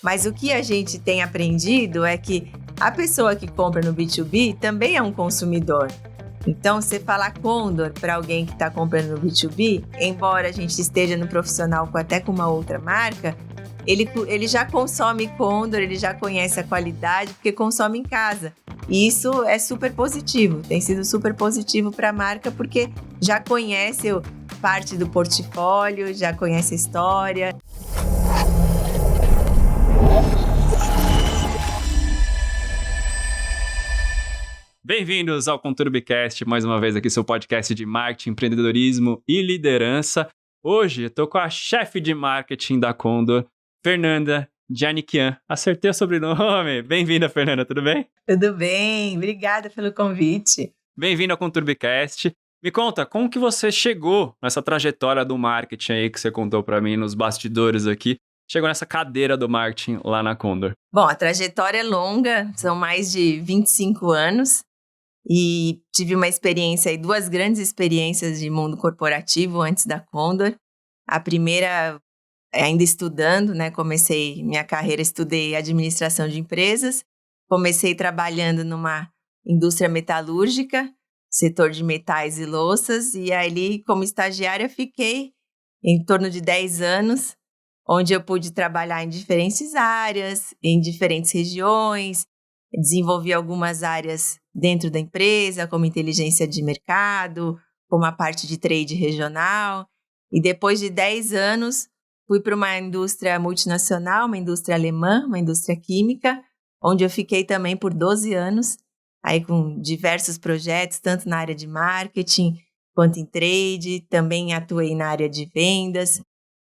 Mas o que a gente tem aprendido é que a pessoa que compra no B2B também é um consumidor. Então, você falar Condor para alguém que está comprando no B2B, embora a gente esteja no profissional até com uma outra marca, ele já consome Condor, ele já conhece a qualidade, porque consome em casa. E isso é super positivo, tem sido super positivo para a marca, porque já conhece parte do portfólio, já conhece a história. Bem-vindos ao ConturbiCast, mais uma vez aqui seu podcast de marketing, empreendedorismo e liderança. Hoje eu tô com a chefe de marketing da Condor, Fernanda Janikian. Acertei o sobrenome. Bem-vinda, Fernanda, tudo bem? Tudo bem, obrigada pelo convite. Bem-vinda ao ConturbiCast. Me conta, como que você chegou nessa trajetória do marketing aí que você contou pra mim nos bastidores aqui? Chegou nessa cadeira do marketing lá na Condor. Bom, a trajetória é longa, são mais de 25 anos. E tive uma experiência aí, 2 grandes experiências de mundo corporativo antes da Condor. A primeira, ainda estudando, né? Comecei minha carreira, estudei administração de empresas. Comecei trabalhando numa indústria metalúrgica, setor de metais e louças. E aí, como estagiária, fiquei em torno de 10 anos, onde eu pude trabalhar em diferentes áreas, em diferentes regiões. Desenvolvi algumas áreas dentro da empresa, como inteligência de mercado, como a parte de trade regional. E depois de 10 anos, fui para uma indústria multinacional, uma indústria alemã, uma indústria química, onde eu fiquei também por 12 anos, aí com diversos projetos, tanto na área de marketing quanto em trade. Também atuei na área de vendas.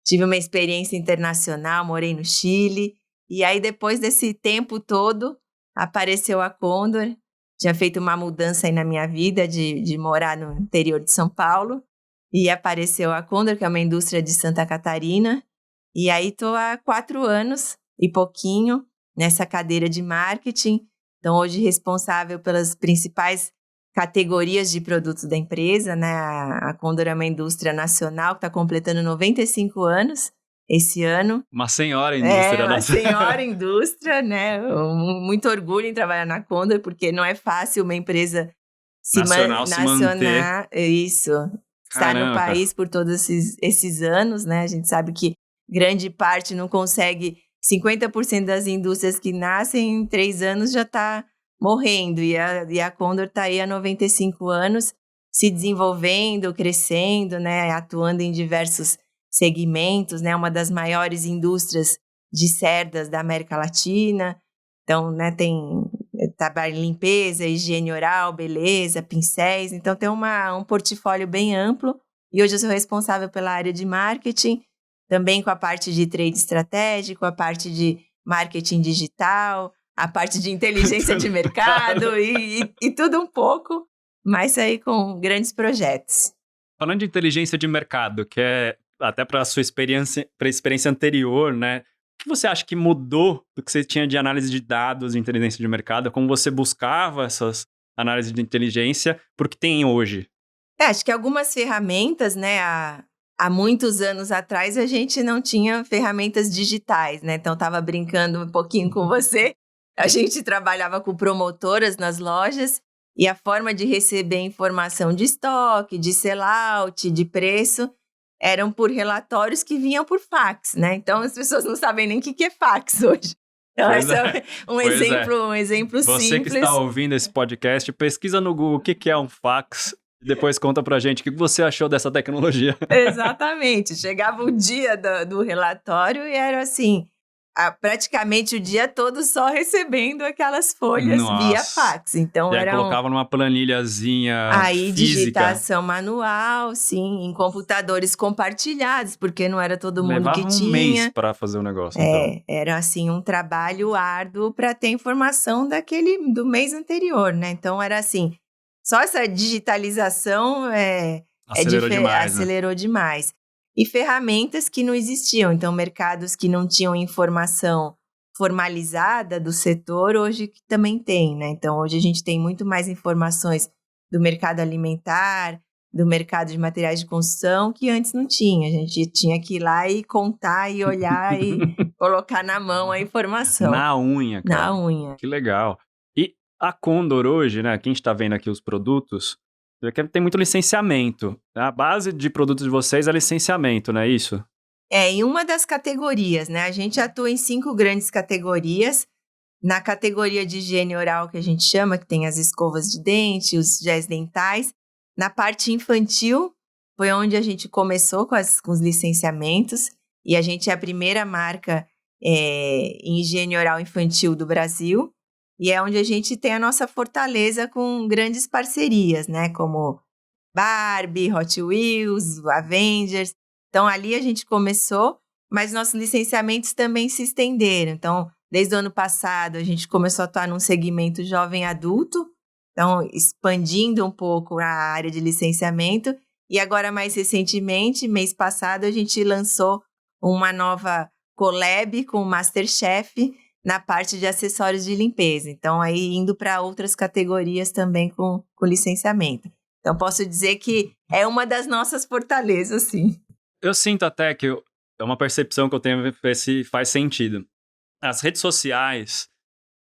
Tive uma experiência internacional, morei no Chile. E aí, depois desse tempo todo, apareceu a Condor. Tinha feito uma mudança aí na minha vida de morar no interior de São Paulo. E apareceu a Condor, que é uma indústria de Santa Catarina. E aí estou há 4 anos e pouquinho nessa cadeira de marketing. Então, hoje responsável pelas principais categorias de produtos da empresa, né? A Condor é uma indústria nacional que está completando 95 anos esse ano. Uma senhora indústria. Uma senhora indústria, né? Muito orgulho em trabalhar na Condor, porque não é fácil uma empresa nacional se manter. Isso, estar no país por todos esses anos, né? A gente sabe que grande parte não consegue, 50% das indústrias que nascem em 3 anos já está morrendo, e a Condor está aí há 95 anos, se desenvolvendo, crescendo, né? Atuando em diversos segmentos, né? Uma das maiores indústrias de cerdas da América Latina. Então, né, tem trabalho em limpeza, higiene oral, beleza, pincéis. Então, tem um portfólio bem amplo. E hoje eu sou responsável pela área de marketing, também com a parte de trade estratégico, a parte de marketing digital, a parte de inteligência de mercado e tudo um pouco, mas aí com grandes projetos. Falando de inteligência de mercado, que é até para a sua experiência anterior, né? O que você acha que mudou do que você tinha de análise de dados de inteligência de mercado? Como você buscava essas análises de inteligência para o que tem hoje? Acho que algumas ferramentas, né? Há muitos anos atrás a gente não tinha ferramentas digitais, né? Então estava brincando um pouquinho com você. A gente trabalhava com promotoras nas lojas e a forma de receber informação de estoque, de sellout, de preço, eram por relatórios que vinham por fax, né? Então, as pessoas não sabem nem o que é fax hoje. Então, esse é um exemplo Você simples. Que está ouvindo esse podcast, pesquisa no Google o que é um fax e depois conta pra gente o que você achou dessa tecnologia. Exatamente. Chegava o dia do relatório e era assim, praticamente o dia todo só recebendo aquelas folhas via fax. Então, e aí colocava numa planilhazinha aí, física. Digitação manual, sim, em computadores compartilhados, porque não era todo mundo Levava que tinha. um mês para fazer o negócio, então. Era assim um trabalho árduo para ter informação do mês anterior, né? Então, era assim, só essa digitalização acelerou demais. E ferramentas que não existiam. Então, mercados que não tinham informação formalizada do setor, hoje que também tem, né? Então, hoje a gente tem muito mais informações do mercado alimentar, do mercado de materiais de construção, que antes não tinha. A gente tinha que ir lá e contar e olhar e colocar na mão a informação. Na unha, cara. Na unha. Que legal. E a Condor hoje, né, que a gente tá vendo aqui os produtos, tem muito licenciamento. A base de produtos de vocês é licenciamento, não é isso? Em uma das categorias, né? A gente atua em 5 grandes categorias. Na categoria de higiene oral, que a gente chama, que tem as escovas de dente, os géis dentais. Na parte infantil, foi onde a gente começou com os licenciamentos. E a gente é a primeira marca em higiene oral infantil do Brasil. E é onde a gente tem a nossa fortaleza com grandes parcerias, né? Como Barbie, Hot Wheels, Avengers. Então, ali a gente começou, mas nossos licenciamentos também se estenderam. Então, desde o ano passado, a gente começou a atuar num segmento jovem adulto, então expandindo um pouco a área de licenciamento. E agora, mais recentemente, mês passado, a gente lançou uma nova collab com o MasterChef na parte de acessórios de limpeza. Então, aí indo para outras categorias também com licenciamento. Então, posso dizer que é uma das nossas fortalezas, sim. Eu sinto até que é uma percepção que eu tenho, ver se faz sentido. As redes sociais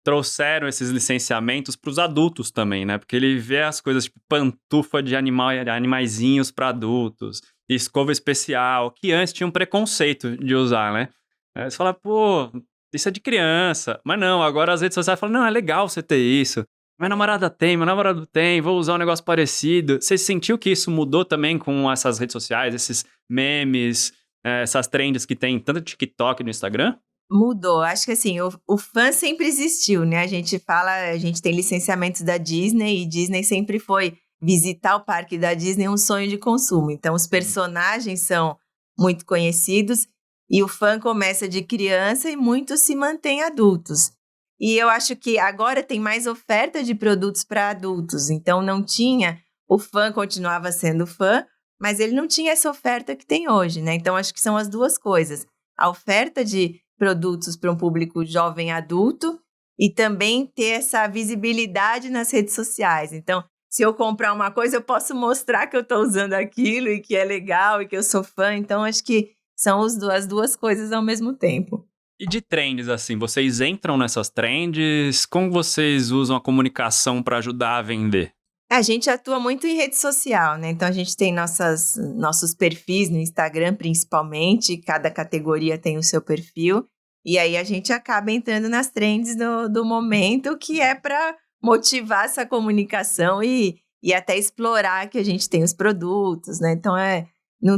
trouxeram esses licenciamentos para os adultos também, né? Porque ele vê as coisas tipo pantufa de animaizinhos para adultos, escova especial, que antes tinha um preconceito de usar, né? Aí você fala, pô, isso é de criança. Mas não, agora as redes sociais falam, não, é legal você ter isso. Minha namorada tem, meu namorado tem, vou usar um negócio parecido. Você sentiu que isso mudou também com essas redes sociais, esses memes, essas trends que tem tanto no TikTok e no Instagram? Mudou. Acho que assim, o fã sempre existiu, né? A gente tem licenciamentos da Disney e Disney sempre foi visitar o parque da Disney um sonho de consumo. Então, os personagens são muito conhecidos e o fã começa de criança e muitos se mantêm adultos. E eu acho que agora tem mais oferta de produtos para adultos. Então, o fã continuava sendo fã, mas ele não tinha essa oferta que tem hoje, né? Então, acho que são as duas coisas. A oferta de produtos para um público jovem adulto e também ter essa visibilidade nas redes sociais. Então, se eu comprar uma coisa, eu posso mostrar que eu estou usando aquilo e que é legal e que eu sou fã. Então, acho que são as duas coisas ao mesmo tempo. E de trends, assim, vocês entram nessas trends? Como vocês usam a comunicação para ajudar a vender? A gente atua muito em rede social, né? Então, a gente tem nossos perfis no Instagram, principalmente. Cada categoria tem o seu perfil. E aí, a gente acaba entrando nas trends do momento, que é para motivar essa comunicação e até explorar que a gente tem os produtos, né? Então,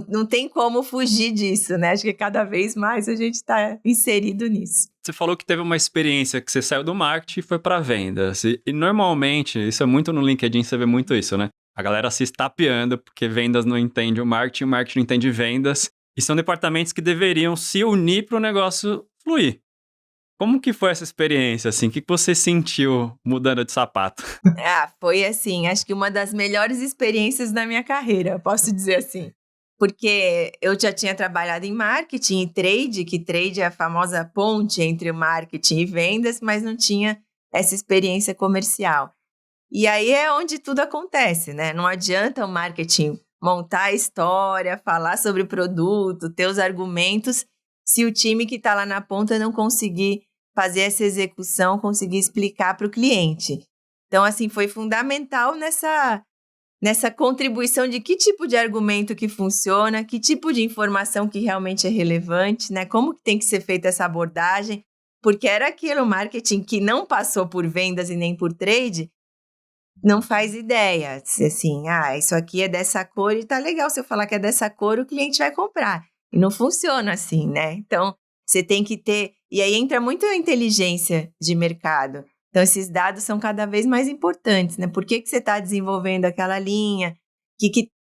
não tem como fugir disso, né? Acho que cada vez mais a gente está inserido nisso. Você falou que teve uma experiência que você saiu do marketing e foi para vendas. E normalmente, isso é muito no LinkedIn, você vê muito isso, né? A galera se estapeando porque vendas não entende o marketing não entende vendas. E são departamentos que deveriam se unir para o negócio fluir. Como que foi essa experiência, assim? O que você sentiu mudando de sapato? Foi assim, acho que uma das melhores experiências da minha carreira, posso dizer assim. Porque eu já tinha trabalhado em marketing e trade, que trade é a famosa ponte entre o marketing e vendas, mas não tinha essa experiência comercial. E aí é onde tudo acontece, né? Não adianta o marketing montar a história, falar sobre o produto, ter os argumentos, se o time que está lá na ponta não conseguir fazer essa execução, conseguir explicar para o cliente. Então, assim, foi fundamental nessa contribuição de que tipo de argumento que funciona, que tipo de informação que realmente é relevante, né? Como que tem que ser feita essa abordagem, porque era aquilo, o marketing que não passou por vendas e nem por trade, não faz ideia. Assim, isso aqui é dessa cor e tá legal, se eu falar que é dessa cor, o cliente vai comprar. E não funciona assim, né? Então, você tem que ter... E aí entra muito a inteligência de mercado. Então, esses dados são cada vez mais importantes, né? Por que você está desenvolvendo aquela linha?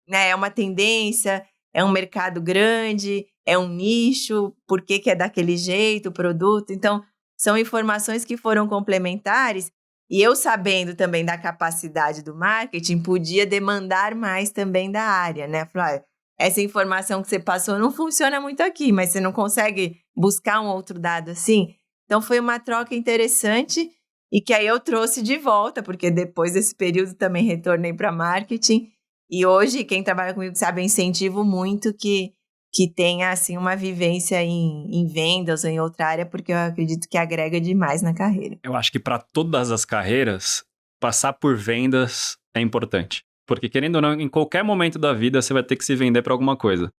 Né, é uma tendência? É um mercado grande? É um nicho? Por que é daquele jeito o produto? Então, são informações que foram complementares e eu, sabendo também da capacidade do marketing, podia demandar mais também da área, né? Falar, essa informação que você passou não funciona muito aqui, mas você não consegue buscar um outro dado assim? Então, foi uma troca interessante e que aí eu trouxe de volta, porque depois desse período também retornei para marketing. E hoje, quem trabalha comigo sabe, eu incentivo muito que que tenha, assim, uma vivência em vendas ou em outra área, porque eu acredito que agrega demais na carreira. Eu acho que para todas as carreiras, passar por vendas é importante. Porque, querendo ou não, em qualquer momento da vida, você vai ter que se vender para alguma coisa.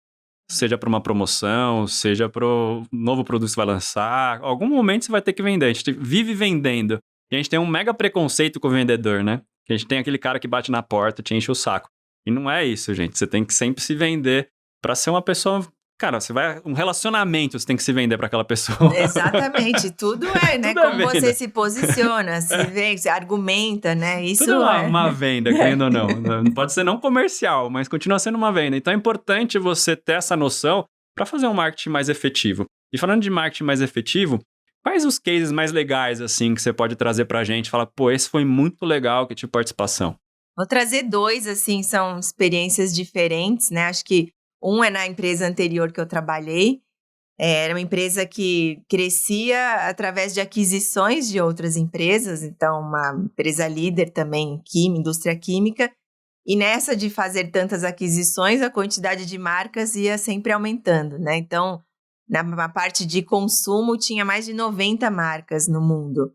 Seja para uma promoção, seja para o novo produto que você vai lançar. Algum momento você vai ter que vender. A gente vive vendendo. E a gente tem um mega preconceito com o vendedor, né? Que a gente tem aquele cara que bate na porta, te enche o saco. E não é isso, gente. Você tem que sempre se vender para ser uma pessoa... Cara, um relacionamento você tem que se vender para aquela pessoa. Exatamente, tudo é, né? Tudo é Como venda. você se posiciona, se vende, se argumenta, né? Isso Tudo é uma venda, querendo ou não. Pode ser não comercial, mas continua sendo uma venda. Então é importante você ter essa noção para fazer um marketing mais efetivo. E falando de marketing mais efetivo, quais os cases mais legais, assim, que você pode trazer pra gente? Fala, pô, esse foi muito legal, que tive participação. Vou trazer 2, assim, são experiências diferentes, né? Acho que um é na empresa anterior que eu trabalhei. Era uma empresa que crescia através de aquisições de outras empresas, então uma empresa líder também em indústria química. E nessa de fazer tantas aquisições, a quantidade de marcas ia sempre aumentando, né? Então, na parte de consumo, tinha mais de 90 marcas no mundo.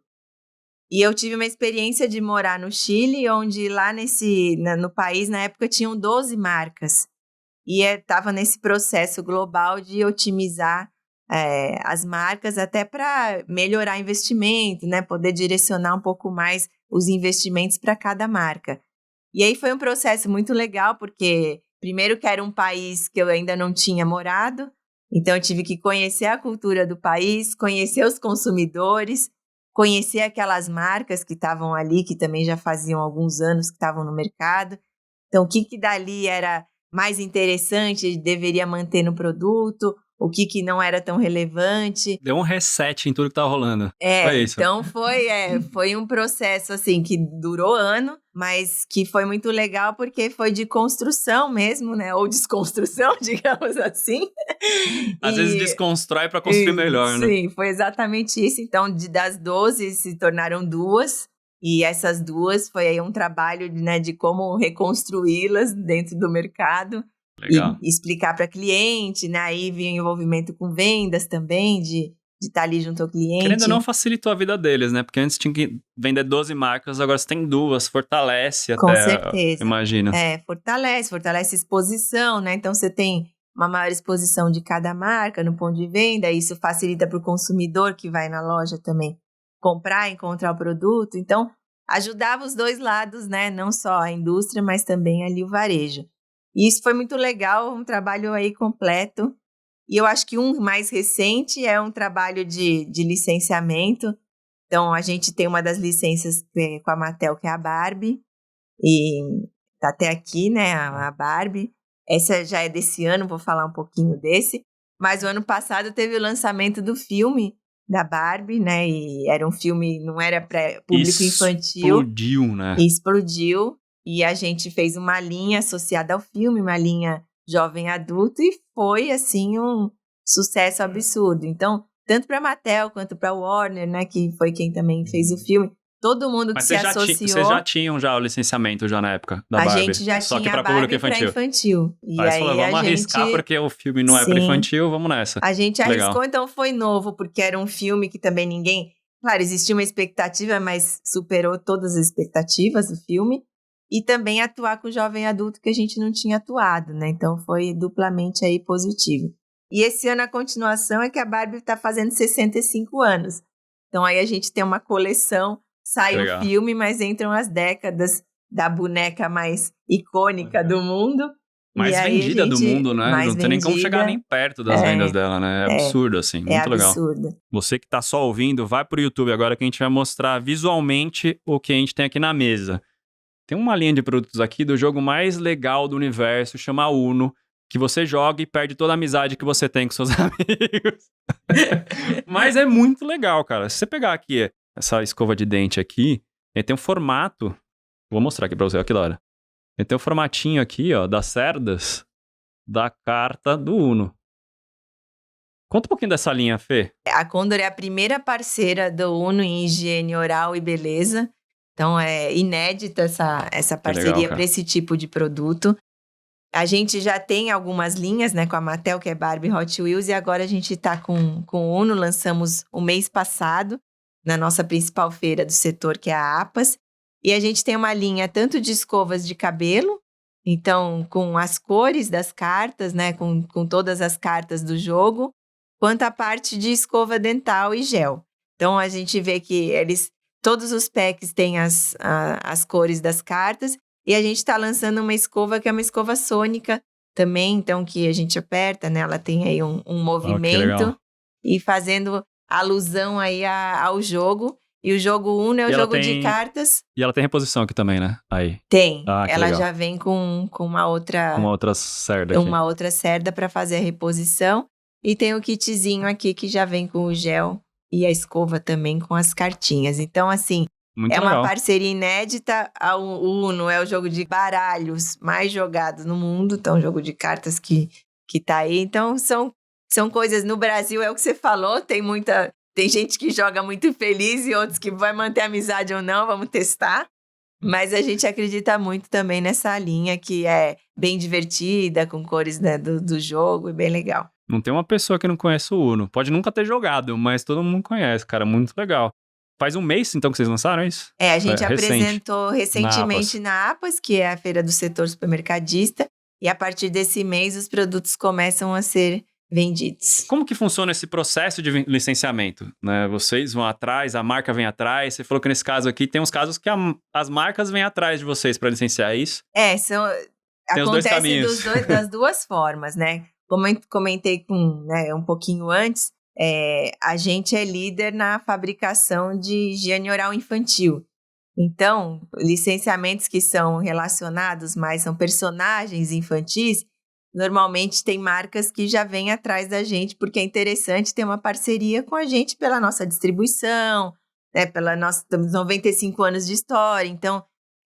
E eu tive uma experiência de morar no Chile, onde lá no país, na época, tinham 12 marcas. E estava nesse processo global de otimizar as marcas até para melhorar investimento, né? Poder direcionar um pouco mais os investimentos para cada marca. E aí foi um processo muito legal, porque primeiro que era um país que eu ainda não tinha morado, então eu tive que conhecer a cultura do país, conhecer os consumidores, conhecer aquelas marcas que estavam ali, que também já faziam alguns anos que estavam no mercado. Então, o que dali era mais interessante, deveria manter no produto, o que não era tão relevante. Deu um reset em tudo que tava rolando. Foi isso. Então foi um processo assim que durou ano, mas que foi muito legal porque foi de construção mesmo, né? Ou desconstrução, digamos assim. Às vezes desconstrói para construir melhor, né? Sim, foi exatamente isso. Então, das 12 se tornaram 2. E essas 2 foi aí um trabalho, né, de como reconstruí-las dentro do mercado. Legal. E explicar para cliente, né? Aí vinha o envolvimento com vendas também, de estar ali junto ao cliente. Querendo ou não, facilitou a vida deles, né? Porque antes tinha que vender 12 marcas, agora você tem 2, fortalece com até, certeza. imagina. Fortalece a exposição, né? Então você tem uma maior exposição de cada marca no ponto de venda, isso facilita para o consumidor que vai na loja também comprar, encontrar o produto. Então, ajudava os 2 lados, né? Não só a indústria, mas também ali o varejo. E isso foi muito legal, um trabalho aí completo. E eu acho que um mais recente é um trabalho de licenciamento. Então, a gente tem uma das licenças com a Mattel, que é a Barbie. E tá até aqui, né, a Barbie. Essa já é desse ano, vou falar um pouquinho desse. Mas o ano passado teve o lançamento do filme da Barbie, né? E era um filme, não era para público infantil. Explodiu, né? Explodiu. E a gente fez uma linha associada ao filme, uma linha jovem adulto, e foi, assim, um sucesso absurdo. Então, tanto para a Mattel quanto para a Warner, né, que foi quem também fez o filme, todo mundo que se associou... Mas vocês já tinham o licenciamento já na época da Barbie? A gente já só tinha que a para público Barbie para infantil. E aí aí falou, vamos arriscar porque o filme não é para infantil, vamos nessa. A gente arriscou, legal. Então foi novo, porque era um filme que também ninguém... Claro, existia uma expectativa, mas superou todas as expectativas do filme. E também atuar com o jovem adulto que a gente não tinha atuado, né? Então foi duplamente aí positivo. E esse ano a continuação é que a Barbie está fazendo 65 anos. Então aí a gente tem uma coleção, sai o filme, mas entram as décadas da boneca mais icônica do mundo. Mais vendida do mundo, né? Não tem nem como chegar nem perto das vendas dela, né? É absurdo, assim. Muito legal. É absurdo. Você que tá só ouvindo, vai pro YouTube agora que a gente vai mostrar visualmente o que a gente tem aqui na mesa. Tem uma linha de produtos aqui do jogo mais legal do universo, chama Uno, que você joga e perde toda a amizade que você tem com seus amigos. Mas é muito legal, cara. Se você pegar aqui essa escova de dente aqui, ele tem um formato... Vou mostrar aqui pra você, olha que da hora. Ele tem um formatinho aqui, ó, das cerdas da carta do Uno. Conta um pouquinho dessa linha, Fê. A Condor é a primeira parceira do Uno em higiene oral e beleza. Então, é inédita essa parceria para esse tipo de produto. A gente já tem algumas linhas, né, com a Mattel, que é Barbie Hot Wheels, e agora a gente está com o Uno, lançamos o mês passado, na nossa principal feira do setor, que é a APAS, e a gente tem uma linha tanto de escovas de cabelo, então com as cores das cartas, né, com todas as cartas do jogo, quanto a parte de escova dental e gel. Então a gente vê que todos os packs têm as cores das cartas, e a gente está lançando uma escova que é uma escova sônica também, então que a gente aperta, né? Ela tem aí um movimento e fazendo alusão aí ao jogo. E o jogo Uno é o jogo de cartas. E ela tem reposição aqui também, né? Aí. Tem. Ela já vem com uma outra... Uma outra cerda aqui. Uma outra cerda para fazer a reposição. E tem o kitzinho aqui que já vem com o gel e a escova também com as cartinhas. Então, assim... Muito legal. Uma parceria inédita. O Uno é o jogo de baralhos mais jogado no mundo. Então, jogo de cartas que tá aí. Então, são coisas... No Brasil, é o que você falou. Tem gente que joga muito feliz e outros que vai manter amizade ou não. Vamos testar. Mas a gente acredita muito também nessa linha que é bem divertida, com cores, né, do jogo. E bem legal. Não tem uma pessoa que não conhece o Uno. Pode nunca ter jogado, mas todo mundo conhece, cara. Muito legal. Faz um mês, então, que vocês lançaram isso? A gente apresentou recentemente na APAS, que é a feira do setor supermercadista, e a partir desse mês os produtos começam a ser vendidos. Como que funciona esse processo de licenciamento? Né? Vocês vão atrás, a marca vem atrás, você falou que nesse caso aqui tem uns casos que as marcas vêm atrás de vocês para licenciar, é isso? Acontece das duas formas, né? Como eu comentei um pouquinho antes, a gente é líder na fabricação de higiene oral infantil. Então, licenciamentos que são relacionados mais são personagens infantis, normalmente tem marcas que já vêm atrás da gente, porque é interessante ter uma parceria com a gente pela nossa distribuição, né, temos 95 anos de história, então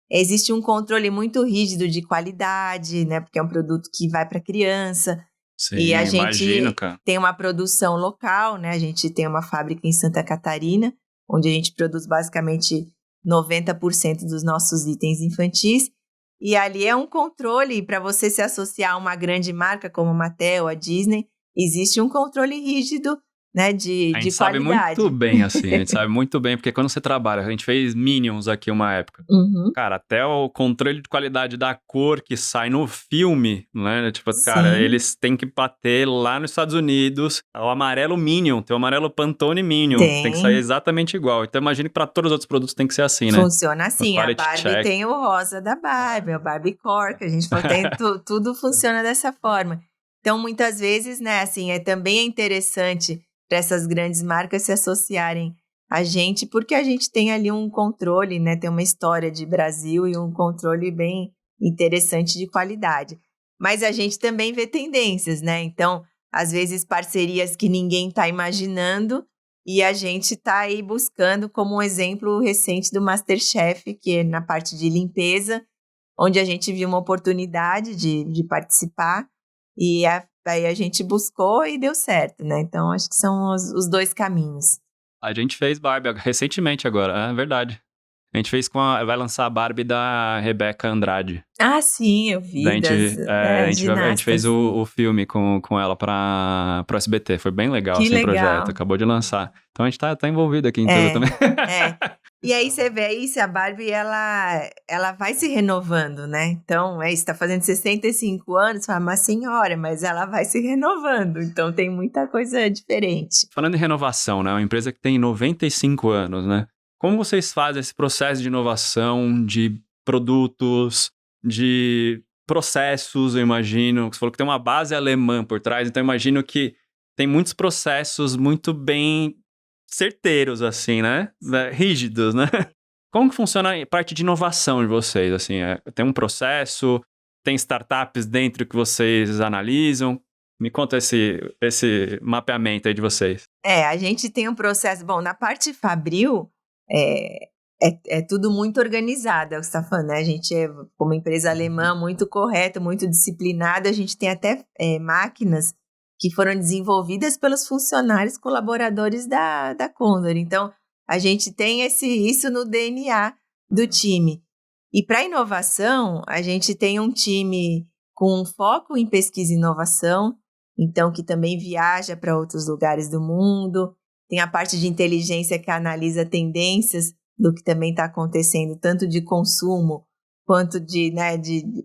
existe um controle muito rígido de qualidade, né, porque é um produto que vai para criança. Sim, e a gente imagino, cara. Tem uma produção local, né? A gente tem uma fábrica em Santa Catarina, onde a gente produz basicamente 90% dos nossos itens infantis. E ali é um controle para você se associar a uma grande marca como a Mattel, a Disney. Existe um controle rígido, né, de qualidade. A gente sabe muito bem, assim. A gente sabe muito bem, porque quando você trabalha, a gente fez Minions aqui uma época. Uhum. Cara, até o controle de qualidade da cor que sai no filme, né? Tipo, cara, eles têm que bater lá nos Estados Unidos. O amarelo Minion, tem o amarelo Pantone Minion. Tem que sair exatamente igual. Então, imagine que para todos os outros produtos tem que ser assim, né? Funciona assim. A Barbie tem o rosa da Barbie, o Barbie Core, que a gente falou, tudo funciona dessa forma. Então, muitas vezes, né, assim, também é interessante para essas grandes marcas se associarem a gente, porque a gente tem ali um controle, né? Tem uma história de Brasil e um controle bem interessante de qualidade. Mas a gente também vê tendências, né? Então, às vezes, parcerias que ninguém está imaginando e a gente está aí buscando, como um exemplo recente do MasterChef, que é na parte de limpeza, onde a gente viu uma oportunidade de participar e aí a gente buscou e deu certo, né? Então, acho que são os dois caminhos. A gente fez Barbie recentemente agora, é verdade. A gente fez vai lançar a Barbie da Rebeca Andrade. Ah, sim, eu vi. A gente fez o filme com ela pro SBT. Foi bem legal, assim, o projeto. Acabou de lançar. Então a gente tá envolvido aqui em tudo também. E aí você vê isso, a Barbie, ela vai se renovando, né? Então, está fazendo 65 anos, fala, uma senhora, mas ela vai se renovando. Então, tem muita coisa diferente. Falando em renovação, né? Uma empresa que tem 95 anos, né? Como vocês fazem esse processo de inovação, de produtos, de processos, eu imagino? Você falou que tem uma base alemã por trás, então eu imagino que tem muitos processos muito bem certeiros, assim, né? Rígidos, né? Como que funciona a parte de inovação de vocês, assim? Tem um processo, tem startups dentro que vocês analisam? Me conta esse mapeamento aí de vocês. A gente tem um processo... Bom, na parte fabril, é tudo muito organizado, é o que você está falando, né? A gente é, como empresa alemã, muito correta, muito disciplinada. A gente tem até máquinas que foram desenvolvidas pelos funcionários colaboradores da Condor. Então, a gente tem isso no DNA do time. E para inovação, a gente tem um time com foco em pesquisa e inovação, então que também viaja para outros lugares do mundo. Tem a parte de inteligência que analisa tendências do que também está acontecendo, tanto de consumo quanto de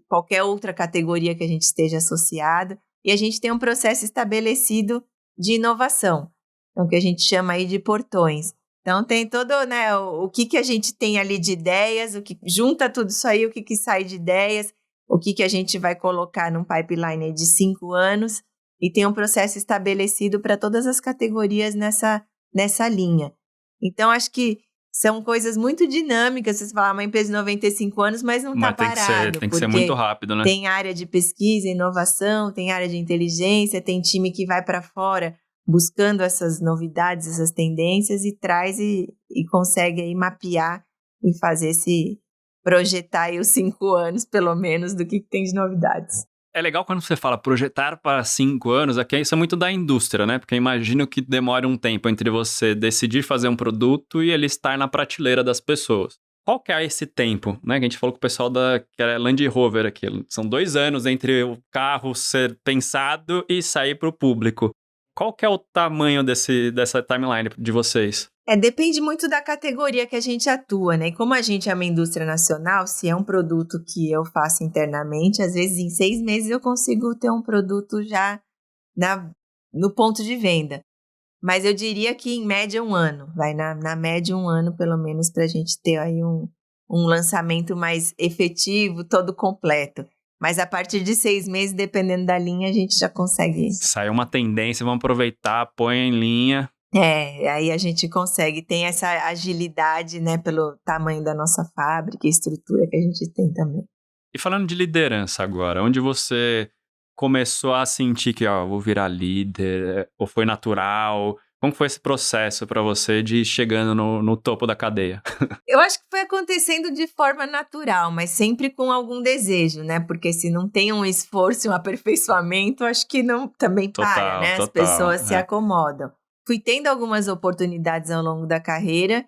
qualquer outra categoria que a gente esteja associado. E a gente tem um processo estabelecido de inovação, então que a gente chama aí de portões. Então tem todo, o que a gente tem ali de ideias, o que junta tudo isso aí, o que sai de ideias, o que a gente vai colocar num pipeline aí de 5 anos, e tem um processo estabelecido para todas as categorias nessa linha. Então, acho que são coisas muito dinâmicas. Você fala, uma empresa de 95 anos, mas não está parado. Tem que ser muito rápido, né? Tem área de pesquisa, inovação, tem área de inteligência, tem time que vai para fora buscando essas novidades, essas tendências e traz e consegue aí mapear e fazer projetar aí os 5 anos, pelo menos, do que tem de novidades. É legal quando você fala projetar para 5 anos, aqui isso é muito da indústria, né? Porque eu imagino que demore um tempo entre você decidir fazer um produto e ele estar na prateleira das pessoas. Qual que é esse tempo, né? Que a gente falou com o pessoal que era Land Rover aqui. São 2 anos entre o carro ser pensado e sair para o público. Qual que é o tamanho dessa timeline de vocês? Depende muito da categoria que a gente atua, né? E como a gente é uma indústria nacional, se é um produto que eu faço internamente, às vezes em 6 meses eu consigo ter um produto já no ponto de venda. Mas eu diria que em média 1 ano, vai na média 1 ano pelo menos para a gente ter aí um lançamento mais efetivo, todo completo. Mas a partir de 6 meses, dependendo da linha, a gente já consegue... Saiu uma tendência, vamos aproveitar, põe em linha... Aí a gente consegue, tem essa agilidade, né, pelo tamanho da nossa fábrica e estrutura que a gente tem também. E falando de liderança agora, onde você começou a sentir que, vou virar líder, ou foi natural? Como foi esse processo para você de ir chegando no topo da cadeia? Eu acho que foi acontecendo de forma natural, mas sempre com algum desejo, né? Porque se não tem um esforço e um aperfeiçoamento, acho que não também para, né? As pessoas se acomodam. Fui tendo algumas oportunidades ao longo da carreira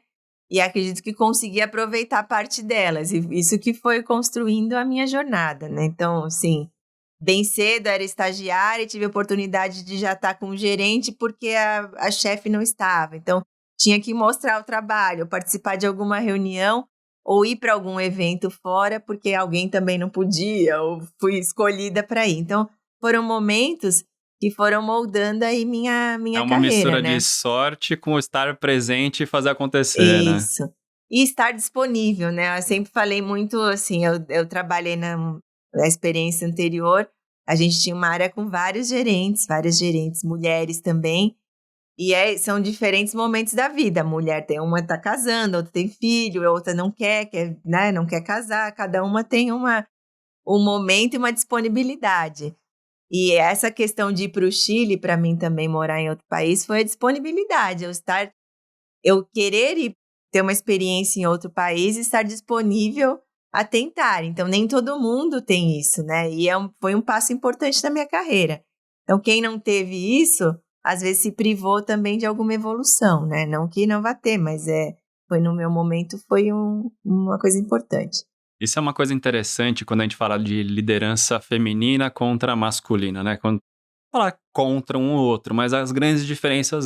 e acredito que consegui aproveitar parte delas. E isso que foi construindo a minha jornada, né? Então, assim, bem cedo era estagiária e tive a oportunidade de já estar com um gerente porque a chefe não estava. Então, tinha que mostrar o trabalho, participar de alguma reunião ou ir para algum evento fora porque alguém também não podia ou fui escolhida para ir. Então, foram momentos que foram moldando aí minha carreira, É uma mistura né? de sorte com estar presente e fazer acontecer, né? Isso. E estar disponível, né? Eu sempre falei muito, assim, eu trabalhei na experiência anterior, a gente tinha uma área com várias gerentes, mulheres também, e são diferentes momentos da vida. A mulher tem uma tá casando, outra tem filho, outra não quer, né? Não quer casar, cada uma tem um momento e uma disponibilidade. E essa questão de ir para o Chile, para mim também morar em outro país, foi a disponibilidade. Eu querer ter uma experiência em outro país e estar disponível a tentar. Então, nem todo mundo tem isso, né? E foi um passo importante na minha carreira. Então, quem não teve isso, às vezes se privou também de alguma evolução, né? Não que não vá ter, mas foi no meu momento, foi uma coisa importante. Isso é uma coisa interessante quando a gente fala de liderança feminina contra masculina, né? Quando falar contra um ou outro, mas as grandes diferenças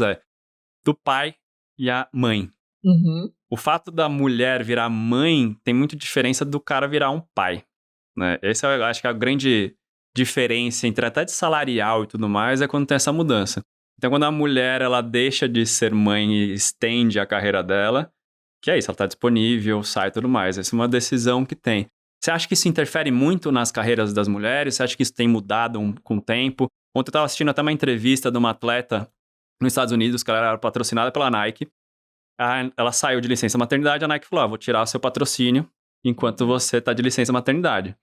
do pai e a mãe. Uhum. O fato da mulher virar mãe tem muita diferença do cara virar um pai, né? Essa eu acho que é a grande diferença entre até de salarial e tudo mais é quando tem essa mudança. Então, quando a mulher ela deixa de ser mãe e estende a carreira dela, que é isso, ela está disponível, sai e tudo mais. Essa é uma decisão que tem. Você acha que isso interfere muito nas carreiras das mulheres? Você acha que isso tem mudado com o tempo? Ontem eu estava assistindo até uma entrevista de uma atleta nos Estados Unidos, que ela era patrocinada pela Nike. Ela saiu de licença maternidade, a Nike falou, vou tirar o seu patrocínio enquanto você está de licença maternidade.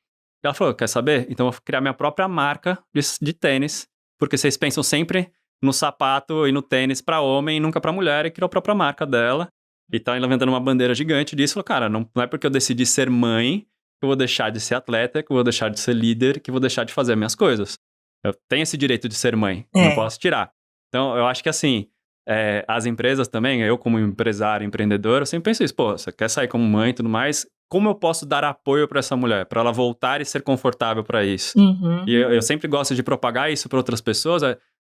E ela falou, quer saber? Então eu vou criar minha própria marca de tênis, porque vocês pensam sempre no sapato e no tênis para homem e nunca para mulher, e criou a própria marca dela. E tá levantando uma bandeira gigante disso. Falou, cara, não é porque eu decidi ser mãe que eu vou deixar de ser atleta, que eu vou deixar de ser líder, que eu vou deixar de fazer as minhas coisas. Eu tenho esse direito de ser mãe, não posso tirar. Então, eu acho que assim, as empresas também, eu como empresário, empreendedor, eu sempre penso isso, você quer sair como mãe e tudo mais, como eu posso dar apoio para essa mulher, para ela voltar e ser confortável para isso. Uhum. E eu sempre gosto de propagar isso para outras pessoas.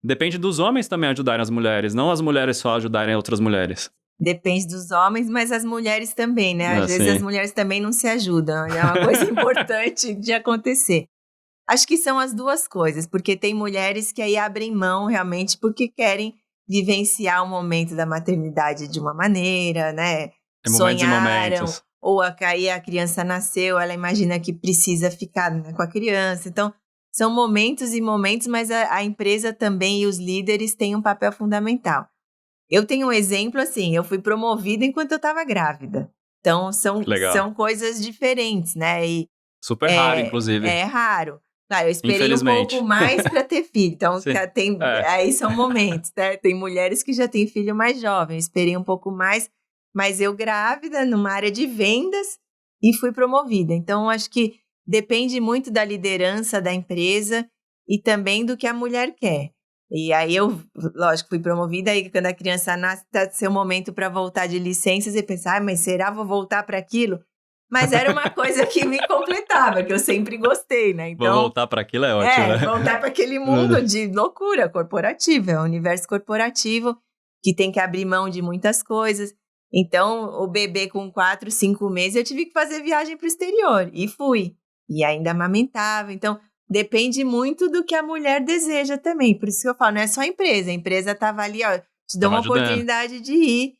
Depende dos homens também ajudarem as mulheres, não as mulheres só ajudarem outras mulheres. Depende dos homens, mas as mulheres também, né? Às vezes Sim. as mulheres também não se ajudam. É uma coisa importante de acontecer. Acho que são as duas coisas, porque tem mulheres que aí abrem mão realmente porque querem vivenciar o momento da maternidade de uma maneira, né? Tem momentos e Sonharam, momentos. ou aí a criança nasceu, ela imagina que precisa ficar, né, com a criança. Então, são momentos e momentos, mas a empresa também e os líderes têm um papel fundamental. Eu tenho um exemplo assim, eu fui promovida enquanto eu estava grávida. Então, Legal. são coisas diferentes, né? E Super raro, inclusive. é raro. Claro, eu esperei um Infelizmente. pouco mais para ter filho. Então, Sim. aí são momentos, né? Tem mulheres que já têm filho mais jovem. Eu esperei um pouco mais, mas eu grávida, numa área de vendas, e fui promovida. Então, acho que depende muito da liderança da empresa e também do que a mulher quer. E aí eu, lógico, fui promovida, aí quando a criança nasce, tá seu momento para voltar de licença, você pensa, mas será que vou voltar para aquilo? Mas era uma coisa que me completava, que eu sempre gostei, né? Vou Então, voltar para aquilo é ótimo, né? voltar para aquele mundo de loucura corporativa, é um universo corporativo que tem que abrir mão de muitas coisas. Então, o bebê com 4, 5 meses, eu tive que fazer viagem para o exterior, e fui. E ainda amamentava, então depende muito do que a mulher deseja também. Por isso que eu falo, não é só a empresa estava ali, ó, te dou Tava uma ajudando. oportunidade de ir.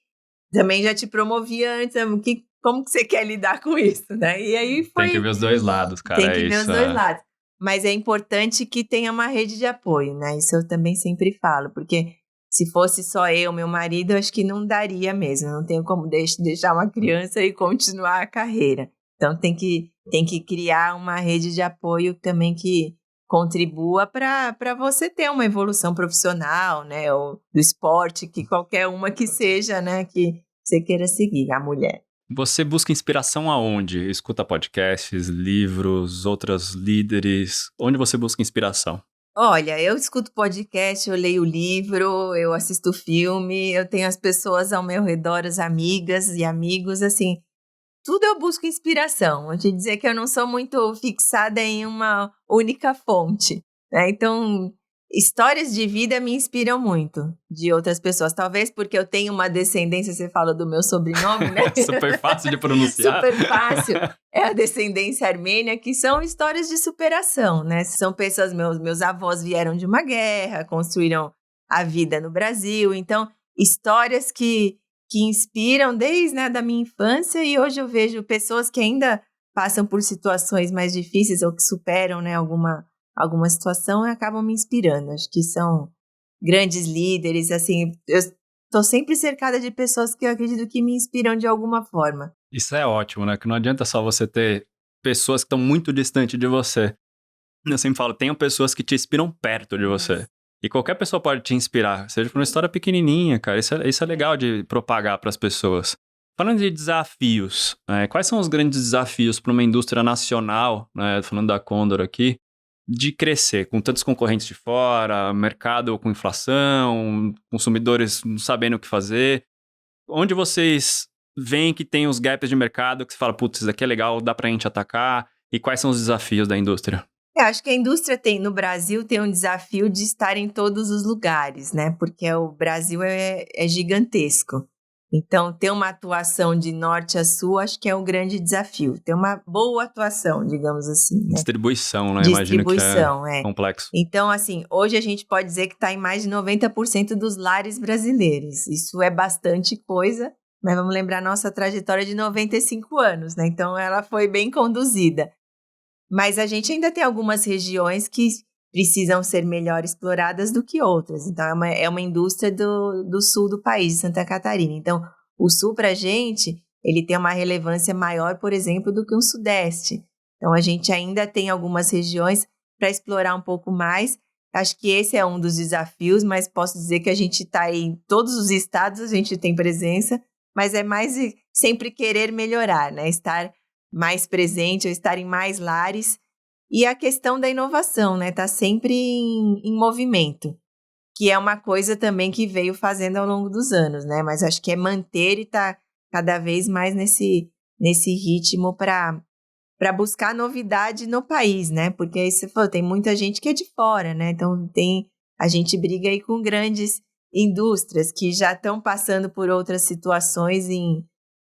Também já te promovi antes, como que você quer lidar com isso, né? E aí foi... Tem que ver os dois lados, cara. Tem que é ver isso, os dois lados. Mas é importante que tenha uma rede de apoio, né? Isso eu também sempre falo, porque se fosse só eu, meu marido, eu acho que não daria mesmo. Não tenho como deixar uma criança e continuar a carreira. Então tem que criar uma rede de apoio também que contribua para você ter uma evolução profissional, né? Ou do esporte, que qualquer uma que seja, né? Que você queira seguir, a mulher. Você busca inspiração aonde? Escuta podcasts, livros, outros líderes? Onde você busca inspiração? Olha, eu escuto podcast, eu leio livro, eu assisto filme, eu tenho as pessoas ao meu redor, as amigas e amigos, assim, tudo eu busco inspiração. Vou te dizer que eu não sou muito fixada em uma única fonte, né? Então, histórias de vida me inspiram muito de outras pessoas. Talvez porque eu tenho uma descendência, você fala do meu sobrenome, né? Super fácil de pronunciar. Super fácil. É a descendência armênia, que são histórias de superação, né? São pessoas, meus avós vieram de uma guerra, construíram a vida no Brasil. Então, histórias que inspiram desde, né, da minha infância, e hoje eu vejo pessoas que ainda passam por situações mais difíceis ou que superam, né, alguma situação e acabam me inspirando. Acho que são grandes líderes, assim, eu estou sempre cercada de pessoas que eu acredito que me inspiram de alguma forma. Isso é ótimo, né? Que não adianta só você ter pessoas que estão muito distantes de você. Eu sempre falo, tenham pessoas que te inspiram perto de você. E qualquer pessoa pode te inspirar, seja por uma história pequenininha, cara. Isso é legal de propagar para as pessoas. Falando de desafios, quais são os grandes desafios para uma indústria nacional, né, falando da Condor aqui, de crescer com tantos concorrentes de fora, mercado com inflação, consumidores não sabendo o que fazer? Onde vocês veem que tem os gaps de mercado que você fala, putz, isso aqui é legal, dá pra gente atacar? E quais são os desafios da indústria? Acho que a indústria no Brasil tem um desafio de estar em todos os lugares, né? Porque o Brasil é gigantesco. Então, ter uma atuação de norte a sul, acho que é um grande desafio. Ter uma boa atuação, digamos assim, né? Distribuição, né? Distribuição, Imagino que é complexo. Então, assim, hoje a gente pode dizer que está em mais de 90% dos lares brasileiros. Isso é bastante coisa, mas vamos lembrar nossa trajetória de 95 anos, né? Então, ela foi bem conduzida. Mas a gente ainda tem algumas regiões que precisam ser melhor exploradas do que outras. Então, é uma indústria do sul do país, de Santa Catarina. Então, o sul, para a gente, ele tem uma relevância maior, por exemplo, do que o sudeste. Então, a gente ainda tem algumas regiões para explorar um pouco mais. Acho que esse é um dos desafios, mas posso dizer que a gente está em todos os estados, a gente tem presença, mas é mais sempre querer melhorar, né? Estar mais presente, ou estar em mais lares. E a questão da inovação, né? Tá sempre em movimento, que é uma coisa também que veio fazendo ao longo dos anos, né? Mas acho que é manter e tá cada vez mais nesse nesse ritmo para buscar novidade no país, né? Porque aí você falou, tem muita gente que é de fora, né? Então a gente briga aí com grandes indústrias que já estão passando por outras situações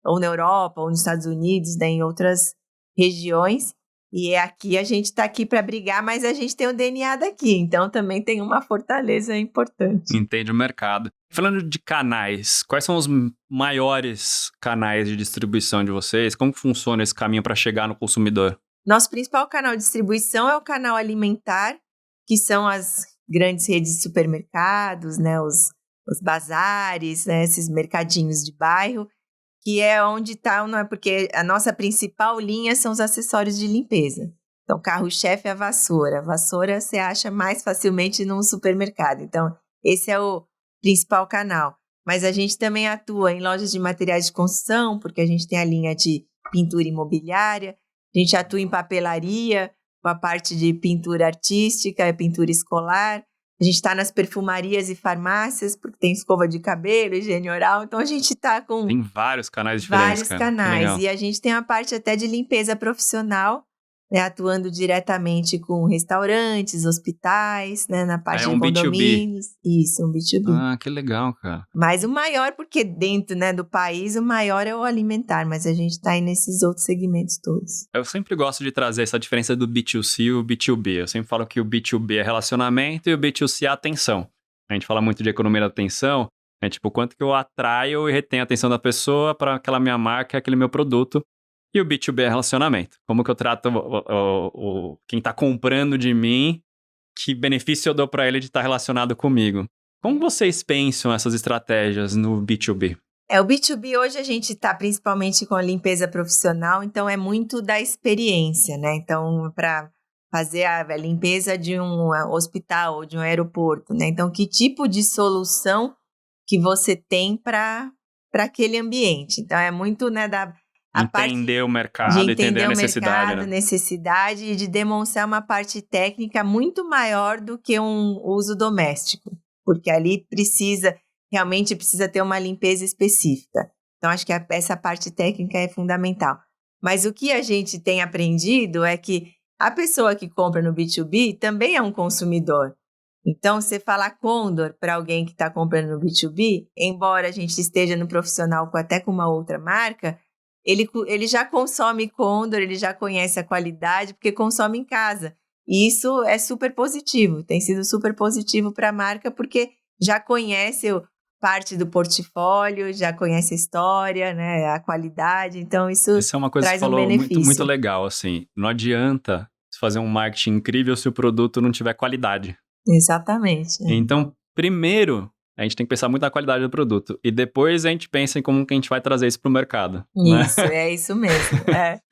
ou na Europa, ou nos Estados Unidos, né, em outras regiões. E aqui a gente está aqui para brigar, mas a gente tem o DNA daqui, então também tem uma fortaleza importante. Entende o mercado. Falando de canais, quais são os maiores canais de distribuição de vocês? Como funciona esse caminho para chegar no consumidor? Nosso principal canal de distribuição é o canal alimentar, que são as grandes redes de supermercados, né, os bazares, né, esses mercadinhos de bairro, que é onde está, não é porque a nossa principal linha são os acessórios de limpeza. Então, carro-chefe é a vassoura. A vassoura você acha mais facilmente num supermercado. Então, esse é o principal canal. Mas a gente também atua em lojas de materiais de construção, porque a gente tem a linha de pintura imobiliária. A gente atua em papelaria, com a parte de pintura artística, pintura escolar. A gente está nas perfumarias e farmácias, porque tem escova de cabelo, higiene oral. Então, a gente está com Tem vários canais diferentes, vários cara. canais. E a gente tem a parte até de limpeza profissional, né, atuando diretamente com restaurantes, hospitais, né, na parte de condomínios. B2B. Isso, um B2B. Ah, que legal, cara. Mas o maior, porque dentro, né, do país, o maior é o alimentar, mas a gente está aí nesses outros segmentos todos. Eu sempre gosto de trazer essa diferença do B2C e o B2B. Eu sempre falo que o B2B é relacionamento e o B2C é atenção. A gente fala muito de economia da atenção, é tipo, quanto que eu atraio e retenho a atenção da pessoa para aquela minha marca, aquele meu produto. E o B2B é relacionamento. Como que eu trato quem está comprando de mim, que benefício eu dou para ele de estar relacionado comigo. Como vocês pensam essas estratégias no B2B? O B2B hoje a gente está principalmente com a limpeza profissional, então é muito da experiência, né? Então, para fazer a limpeza de um hospital ou de um aeroporto, né? Então, que tipo de solução que você tem para aquele ambiente? Então, é muito, né, entender o mercado, entender a necessidade, mercado, necessidade e de demonstrar uma parte técnica muito maior do que um uso doméstico, porque ali realmente precisa ter uma limpeza específica. Então, acho que essa parte técnica é fundamental. Mas o que a gente tem aprendido é que a pessoa que compra no B2B também é um consumidor. Então, você falar Condor para alguém que está comprando no B2B, embora a gente esteja no profissional até com uma outra marca, ele já consome Condor, ele já conhece a qualidade, porque consome em casa. E isso é super positivo, tem sido super positivo para a marca, porque já conhece parte do portfólio, já conhece a história, né, a qualidade, então isso é uma coisa traz que você falou benefício. Muito legal, assim, não adianta fazer um marketing incrível se o produto não tiver qualidade. Exatamente. Então, primeiro, a gente tem que pensar muito na qualidade do produto. E depois a gente pensa em como que a gente vai trazer isso para o mercado. Isso, né? é isso mesmo.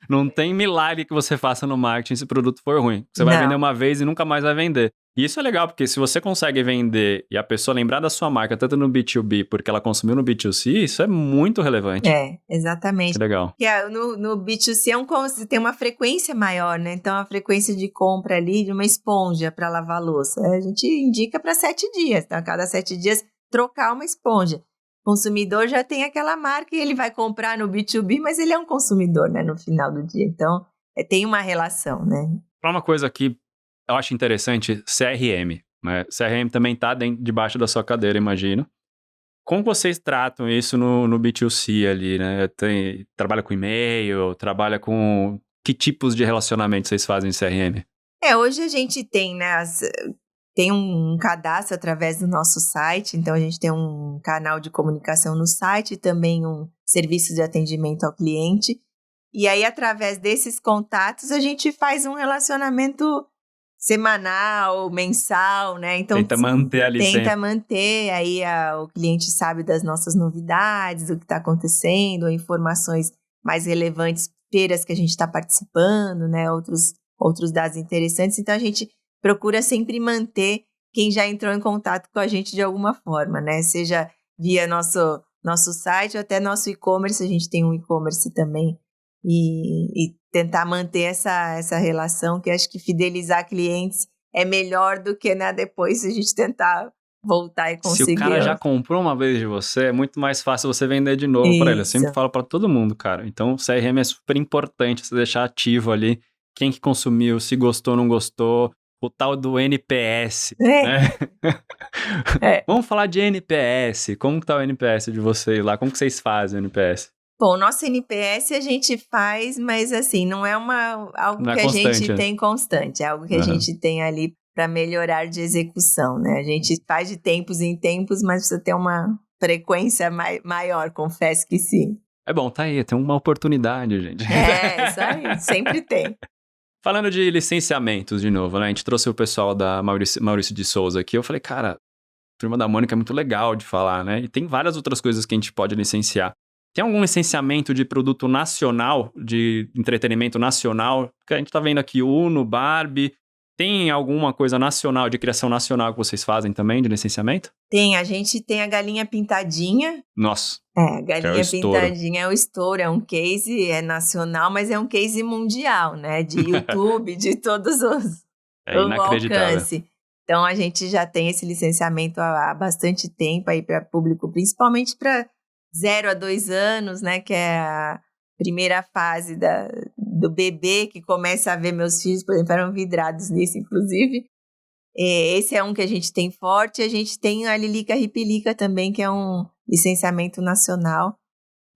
Não tem milagre que você faça no marketing se o produto for ruim. Você vai vender uma vez e nunca mais vai vender. E isso é legal, porque se você consegue vender e a pessoa lembrar da sua marca, tanto no B2B, porque ela consumiu no B2C, isso é muito relevante. Exatamente. Que legal. Porque no B2C tem uma frequência maior, né? Então, a frequência de compra ali de uma esponja para lavar a louça, a gente indica para 7 dias, tá? A cada 7 dias, trocar uma esponja. O consumidor já tem aquela marca e ele vai comprar no B2B, mas ele é um consumidor, né? No final do dia. Então, tem uma relação, né? Uma coisa que eu acho interessante, CRM. Né? CRM também está debaixo da sua cadeira, imagino. Como vocês tratam isso no B2C ali, né? Trabalha com e-mail, trabalha com... Que tipos de relacionamento vocês fazem em CRM? Hoje a gente tem, né, tem um cadastro através do nosso site, então a gente tem um canal de comunicação no site e também um serviço de atendimento ao cliente. E aí, através desses contatos, a gente faz um relacionamento semanal, mensal, né? Então, tenta manter ali sempre. Tenta manter, aí o cliente sabe das nossas novidades, do que está acontecendo, informações mais relevantes, feiras que a gente está participando, né? Outros dados interessantes. Então, a gente procura sempre manter quem já entrou em contato com a gente de alguma forma, né? Seja via nosso site ou até nosso e-commerce, a gente tem um e-commerce também. E tentar manter essa relação, que acho que fidelizar clientes é melhor do que, né, depois a gente tentar voltar e Se conseguir. o cara já comprou uma vez de você, é muito mais fácil você vender de novo para ele. Eu sempre falo para todo mundo, cara. Então, o CRM é super importante, você deixar ativo ali quem que consumiu, se gostou, não gostou. O tal do NPS, né? Vamos falar de NPS. Como que tá o NPS de vocês lá? Como que vocês fazem o NPS? Bom, o nosso NPS a gente faz, mas assim, não é algo Não é que a constante, gente né? tem constante. É algo que a gente tem ali para melhorar de execução, né? A gente faz de tempos em tempos, mas precisa ter uma frequência maior, confesso que sim. É bom, tá aí, tem uma oportunidade, gente. Isso aí, sempre tem. Falando de licenciamentos de novo, né? A gente trouxe o pessoal da Maurício de Souza aqui. Eu falei, cara, Turma da Mônica é muito legal de falar, né? E tem várias outras coisas que a gente pode licenciar. Tem algum licenciamento de produto nacional, de entretenimento nacional? Que a gente tá vendo aqui Uno, Barbie. Tem alguma coisa nacional, de criação nacional que vocês fazem também, de licenciamento? Tem, a gente tem a Galinha Pintadinha. Nossa. A Galinha Pintadinha é o estouro, é um case, é nacional, mas é um case mundial, né? De YouTube, de todos os... É inacreditável. Alcance. Então, a gente já tem esse licenciamento há bastante tempo aí para público, principalmente para 0 a 2 anos, né? Que é a primeira fase do bebê, que começa a ver meus filhos, por exemplo, eram vidrados nisso, inclusive. Esse é um que a gente tem forte. A gente tem a Lilica Ripilica também, que é um licenciamento nacional.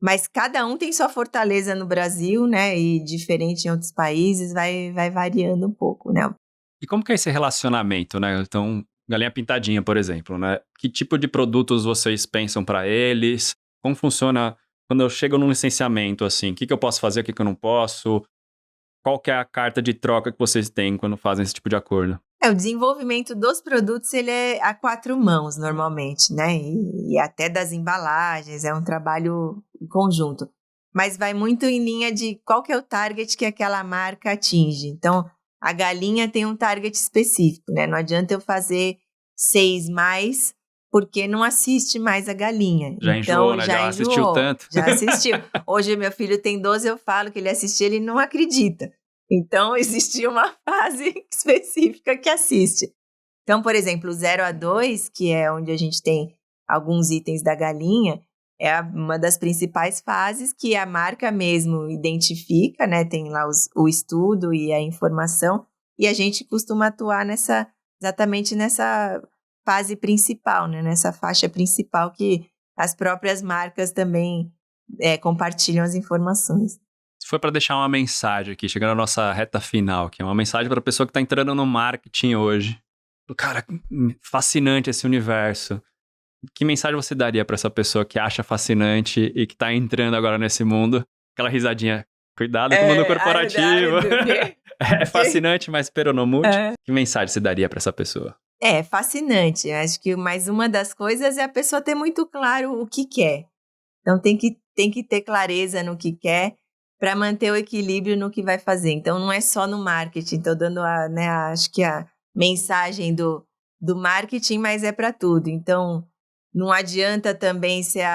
Mas cada um tem sua fortaleza no Brasil, né? E diferente em outros países, vai variando um pouco, né? E como que é esse relacionamento, né? Então, Galinha Pintadinha, por exemplo, né? Que tipo de produtos vocês pensam para eles? Como funciona quando eu chego num licenciamento, assim? O que eu posso fazer, o que eu não posso? Qual que é a carta de troca que vocês têm quando fazem esse tipo de acordo? O desenvolvimento dos produtos, ele é a 4 mãos, normalmente, né? E até das embalagens, é um trabalho em conjunto. Mas vai muito em linha de qual que é o target que aquela marca atinge. Então, a galinha tem um target específico, né? Não adianta eu fazer 6 mais, porque não assiste mais a galinha. Já enjoou, né? Já assistiu tanto. Já assistiu. Hoje, meu filho tem 12, eu falo que ele assistiu, ele não acredita. Então, existia uma fase específica que assiste. Então, por exemplo, o 0 a 2, que é onde a gente tem alguns itens da galinha, é uma das principais fases que a marca mesmo identifica, né? Tem lá o estudo e a informação, e a gente costuma atuar exatamente nessa fase principal, né? Nessa faixa principal que as próprias marcas também compartilham as informações. Se for para deixar uma mensagem aqui, chegando à nossa reta final, que é uma mensagem para a pessoa que está entrando no marketing hoje. Cara, fascinante esse universo. Que mensagem você daria para essa pessoa que acha fascinante e que está entrando agora nesse mundo? Aquela risadinha, cuidado com o mundo corporativo. É fascinante, mas peronomute. Que mensagem você daria para essa pessoa? É fascinante. Acho que mais uma das coisas é a pessoa ter muito claro o que quer. Então tem que ter clareza no que quer para manter o equilíbrio no que vai fazer. Então não é só no marketing. Estou dando acho que a mensagem do marketing, mas é para tudo. Então não adianta também ser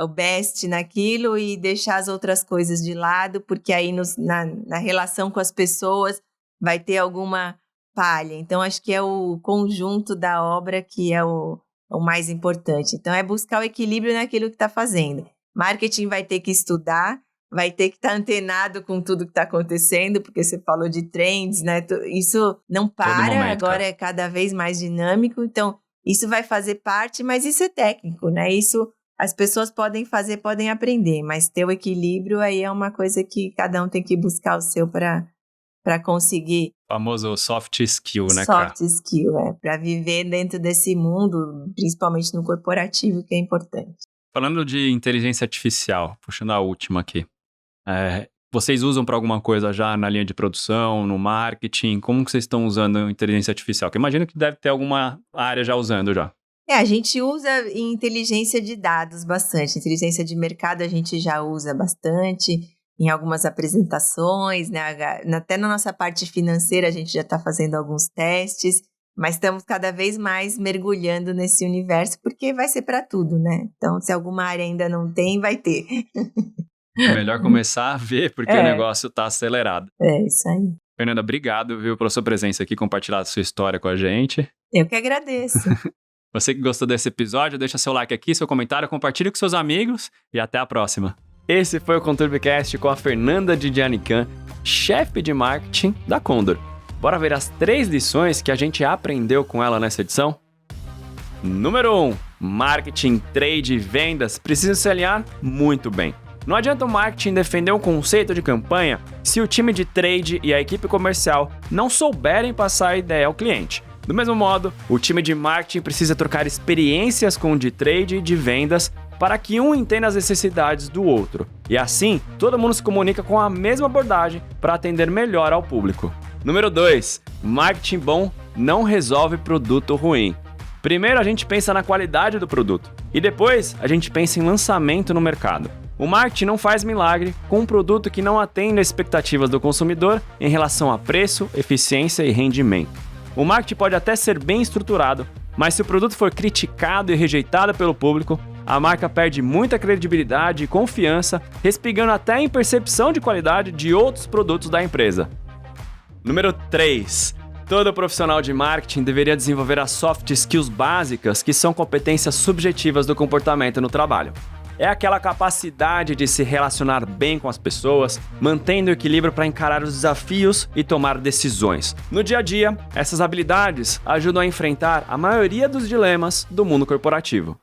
o best naquilo e deixar as outras coisas de lado, porque aí na relação com as pessoas vai ter alguma falha. Então, acho que é o conjunto da obra que é o mais importante. Então, é buscar o equilíbrio naquilo que está fazendo. Marketing vai ter que estudar, vai ter que estar antenado com tudo que está acontecendo, porque você falou de trends, né? Isso não para, agora é cada vez mais dinâmico. Então, isso vai fazer parte, mas isso é técnico, né? Isso as pessoas podem fazer, podem aprender, mas ter o equilíbrio aí é uma coisa que cada um tem que buscar o seu para conseguir. O famoso soft skill, né, cara? Soft skill, para viver dentro desse mundo, principalmente no corporativo, que é importante. Falando de inteligência artificial, puxando a última aqui. Vocês usam para alguma coisa já na linha de produção, no marketing? Como que vocês estão usando inteligência artificial? Que eu imagino que deve ter alguma área já usando já. A gente usa em inteligência de dados bastante. Inteligência de mercado a gente já usa bastante em algumas apresentações, né? Até na nossa parte financeira a gente já está fazendo alguns testes, mas estamos cada vez mais mergulhando nesse universo, porque vai ser para tudo, né? Então, se alguma área ainda não tem, vai ter. É melhor começar a ver, porque o negócio está acelerado. É isso aí. Fernanda, obrigado, viu, pela sua presença aqui, compartilhar a sua história com a gente. Eu que agradeço. Você que gostou desse episódio, deixa seu like aqui, seu comentário, compartilhe com seus amigos e até a próxima. Esse foi o ConturbiCast com a Fernanda Djianican, chefe de marketing da Condor. Bora ver as 3 lições que a gente aprendeu com ela nessa edição? Número 1. Marketing, trade e vendas precisam se alinhar muito bem. Não adianta o marketing defender um conceito de campanha se o time de trade e a equipe comercial não souberem passar a ideia ao cliente. Do mesmo modo, o time de marketing precisa trocar experiências com o de trade e de vendas para que um entenda as necessidades do outro. E assim, todo mundo se comunica com a mesma abordagem para atender melhor ao público. Número 2. Marketing bom não resolve produto ruim. Primeiro a gente pensa na qualidade do produto e depois a gente pensa em lançamento no mercado. O marketing não faz milagre com um produto que não atende às expectativas do consumidor em relação a preço, eficiência e rendimento. O marketing pode até ser bem estruturado, mas se o produto for criticado e rejeitado pelo público, a marca perde muita credibilidade e confiança, respingando até em percepção de qualidade de outros produtos da empresa. Número 3. Todo profissional de marketing deveria desenvolver as soft skills básicas, que são competências subjetivas do comportamento no trabalho. É aquela capacidade de se relacionar bem com as pessoas, mantendo o equilíbrio para encarar os desafios e tomar decisões. No dia a dia, essas habilidades ajudam a enfrentar a maioria dos dilemas do mundo corporativo.